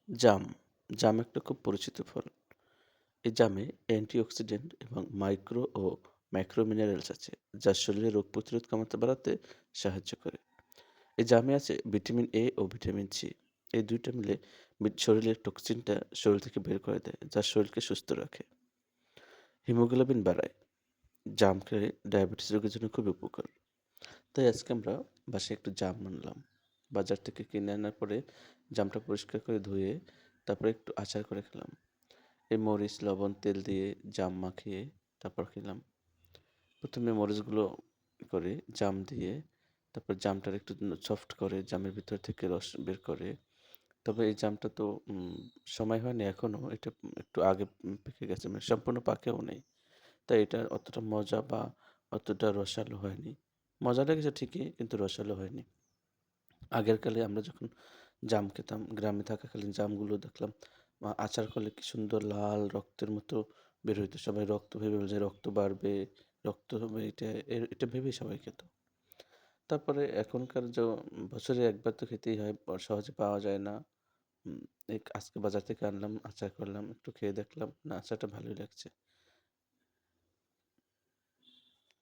জাম। জাম একটা খুব পরিচিত ফল। এই জামে অ্যান্টিঅক্সিডেন্ট এবং মাইক্রো ও ম্যাক্রো মিনারেলস আছে, যা শরীরে রোগ প্রতিরোধ ক্ষমতা বাড়াতে সাহায্য করে। এই জামে আছে ভিটামিন এ ও ভিটামিন সি। এই ২ টা মিলে শরীরের টক্সিনটা শরীর থেকে বের করে দেয়, যা শরীরকে সুস্থ রাখে। হিমোগ্লোবিন বাড়ায়। জাম খেলে ডায়াবেটিস রোগীর জন্য খুবই উপকার। তাই আজকে আমরা বাসায় একটু জাম আনলাম। বাজার থেকে কিনে আনার পরে জামটা পরিষ্কার করে ধুয়ে তারপরে একটু আচার করে খেলাম। এই মরিচ, লবণ, তেল দিয়ে জাম মাখিয়ে তারপর খেলাম। ১ম এ মরিচগুলো করে জাম দিয়ে তারপর জামটার একটু সফট করে জামের ভিতর থেকে রস বের করে। তবে এই জামটা তো সময় হয়নি এখনো। এটা একটু আগে পেকে গেছে। মানে সম্পূর্ণ পাকেও নাই। তাই এটা অতটা মজা বা অতটা রসালো হয়নি। মজা লেগেছে ঠিকই, কিন্তু রসালো হয়নি। আগের কালে আমরা যখন জাম খেতাম, গ্রামে থাকাকালীন জামগুলো দেখলাম আচার করলে কি সুন্দর লাল রক্তের মতো বের হইতো। সবাই রক্ত ভেবে যে রক্ত বাড়বে, রক্ত হবে, এটা ভেবেই সবাই খেত। তারপরে এখনকার বছরে একবার তো খেতেই হয়, সহজে পাওয়া যায় না। উম আজকে বাজার থেকে আনলাম, আচার করলাম, একটু খেয়ে দেখলাম, না আচারটা ভালোই লাগছে।